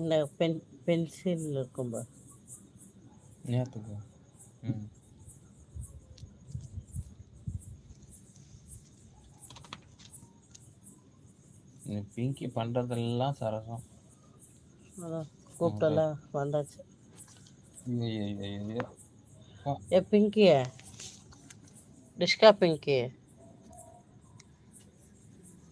இந்த பென்சில் இருக்கும் பாரு. நேத்துக்கு நீ பிங்கி பண்றதெல்லாம் சரசம். அதான் கூப்பிட்டல வந்தாச்சு. ஐயோ ஏ பிங்கிய டிஷ்கா பிங்கி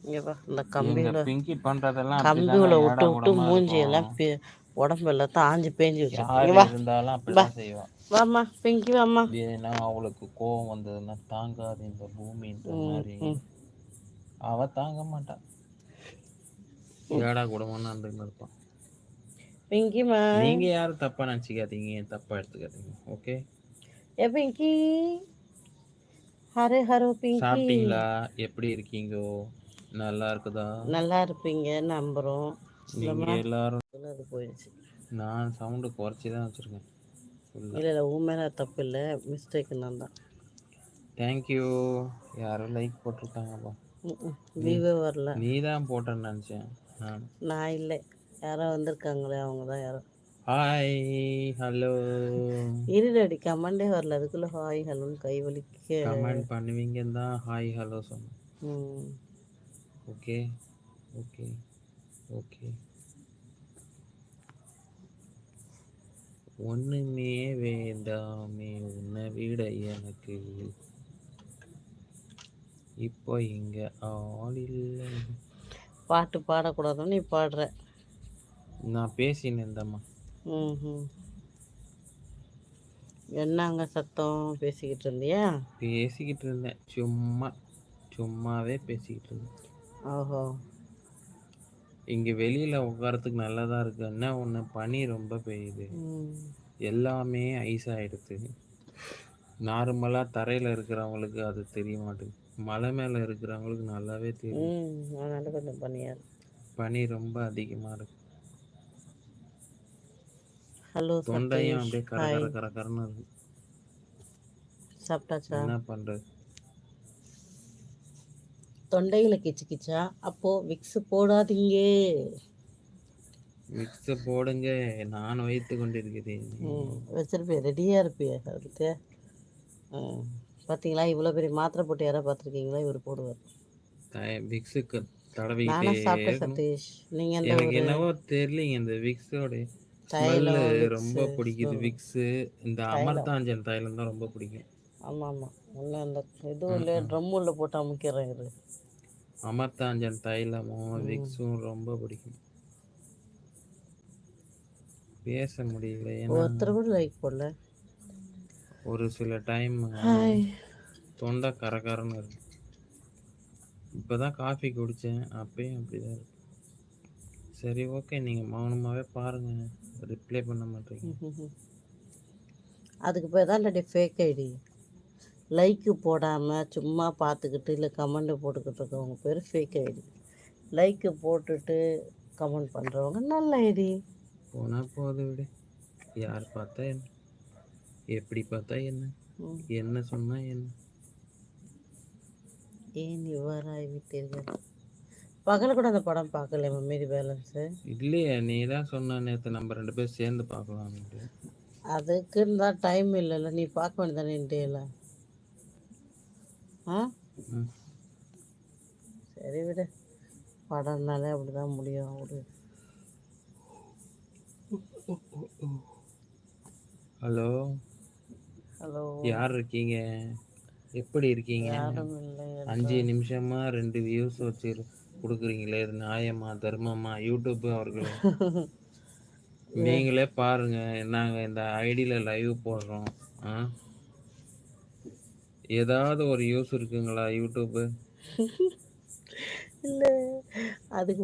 இங்கே வா. இந்த எங்க கம்பியில் பிங்கி பண்றதெல்லாம் அப்படிதாங்க கம்பியில் விட்டு ஏடா விட்டு கூடமா மூஞ்சியெல்லாம் இருக்கும். உடம்பு எல்லாத்தான் ஆஞ்சு பேஞ்சு வச்சு. யார் இங்கே வா இருந்தாலும் வா அப்படிதான் செய்வா. வாம்மா பிங்கி வாம்மா. ஏன்னா அவளுக்கு கோவம் வந்ததுன்னா தாங்காது இந்த பூமின்ற ம் மாதிரி ம் அவ தாங்க மாட்டான். ஏடா கூடமான்னு இருந்துன்னு இருப்பான். பிங்கிமா நீங்க யாரும் தப்பா நினைச்சுக்காதீங்க, தப்பா எடுத்துக்காதீங்க. ஓகே ஏ பிங்கி ஹரே ஹரோ பிங்கி. சாப்பிட்டீங்களா? எப்படி இருக்கீங்கோ? நல்லா இருக்குதா? நல்லா இருப்பீங்க நம்புகிறோம். நீங்க எல்லாரும். அது போயிடுச்சு. நான் சவுண்டு குறைச்சி தான் வச்சுருக்கேன். இல்லை இல்லை உன் மேலே தப்பு இல்லை, மிஸ்டேக்கு நான் தான். தேங்க்யூ. யாரும் லைக் போட்டிருக்காங்கப்பா. வியூவே வரல. நீ தான் போட்டேன்னு நினச்சேன். நான் இல்லை, யாரோ வந்திருக்காங்களே அவங்க தான் யாரோ. Hi hello. இருடடி கமெண்டே வரல, அதுக்குள்ளே ஹாய் ஹலோன்னு கை வலிக்க. கமெண்ட் பண்ணுவீங்கன்னு தான் ஹாய் ஹலோ சொன்னேன். Okay okay okay. ஒன்றுமே வேண்டாமே உன்னை விட எனக்கு, இப்போ இங்க ஆள் இல்லை. பாட்டு பாடக்கூடாதுன்னு நீ பாடுற. நான் பேசினேன் இருந்தம்மா. என்னங்க சத்தம் பேசிக்கிட்டு இருந்தியா? பேசிக்கிட்டு இருந்தேன், சும்மாவே பேசிக்கிட்டு இருந்தேன். ஓஹோ. இங்கே வெளியில் உட்காரத்துக்கு நல்லா தான் இருக்குது. என்ன ஒன்று பனி ரொம்ப பெய்யுது, எல்லாமே ஐஸ் ஆகிடுது. நார்மலாக தரையில் இருக்கிறவங்களுக்கு அது தெரிய மாட்டேங்குது, மலை மேலே இருக்கிறவங்களுக்கு நல்லாவே தெரியும். அதனால கொஞ்சம் பனி ரொம்ப அதிகமாக இருக்கு. ஹலோ தொண்டையும் அப்படியே கரகரன்னு இருக்கு. சாப்பிட்டாச்சா? என்ன பண்ணுறது? தொண்டையில் கிச்சு கிச்சா? அப்போ விக்ஸ் போடாதீங்க. விக்ஸ் போடுங்க, நான் வைத்து கொண்டிருக்கிறேன். வச்சிருப்பிய, ரெடியாக இருப்பிய அதுக்கு. பார்த்தீங்களா, இவ்வளோ பெரிய மாத்திரை போட்டு யாராவது பார்த்துருக்கீங்களா? இவர் போடுவார் விக்ஸுக்கு தடவிக்கிட்டே. நானும் சாப்பிட்டேன் சதீஷ். நீங்கள் எனக்கு என்னவோ தெரியலங்க, இந்த விக்ஸோட ஸ்மெல்லு ரொம்ப பிடிக்குது. விக்ஸு, இந்த அமர்தாஞ்சன் தைலம் தான் ரொம்ப பிடிக்கும். ஆமாம் ஆமாம், ஒன்றும் அந்த இதுவும் இல்லை, ட்ரம்மில் போட்டு அமுக்கிறேன். இது அமர்தாஞ்சன் தைலமும் விக்ஸும் ரொம்ப பிடிக்கும். பேச முடியல, ஒருத்தர் கூட லைக் போடல. ஒரு சில டைம் தொண்டை கரகரன்னு இருக்கு. இப்போதான் காஃபி குடித்தேன், அப்பயும் அப்படிதான் இருக்கு. சரி ஓகே, நீங்கள் மௌனமாகவே பாருங்கள், ரிப்ளை பண்ண மாட்டீங்க. அதுக்கு பேர் தான் இல்லாட்டி ஃபேக் ஐடி. லைக்கு போடாமல் சும்மா பார்த்துக்கிட்டு இல்லை கமெண்ட்டு போட்டுக்கிட்டு இருக்கவங்க பேர் ஃபேக் ஐடி. லைக்கு போட்டுட்டு கமெண்ட் பண்ணுறவங்க நல்ல ஐடி. போனால் போது விடு, யார் பார்த்தா என்ன, எப்படி பார்த்தா என்ன, என்ன சொன்னால் என்ன. ஏன் இவ்வாறாய் விட்டீர்கள்? பகல் கூட அந்த படம் பார்க்கல மீதி பேலன்ஸு. இல்லையே, நீ தான் சொன்ன நேற்று நம்ம 2 பேரும் சேர்ந்து பார்க்கலாம்ட்டு. அதுக்குன்னு தான் டைம் இல்லைல்ல, நீ பார்க்க வேண்டியதானே டேல. சரி விடு, படம்னாலே அப்படிதான் முடியும். விடு. ஹலோ ஹலோ, யார் இருக்கீங்க? எப்படி இருக்கீங்க? 5 நிமிஷமா 2 வியூஸ் வச்சு கொடுக்குறீங்களே, இது நியாயமா, தர்மமா? யூடியூப் அவர்களே, நீங்களே பாருங்க, நாங்கள் இந்த ஐடியில் லைவ் போடுறோம். ஏதாவது ஒரு யூஸ் இருக்குங்களா யூடியூப்பு? இல்லை, அதுக்கு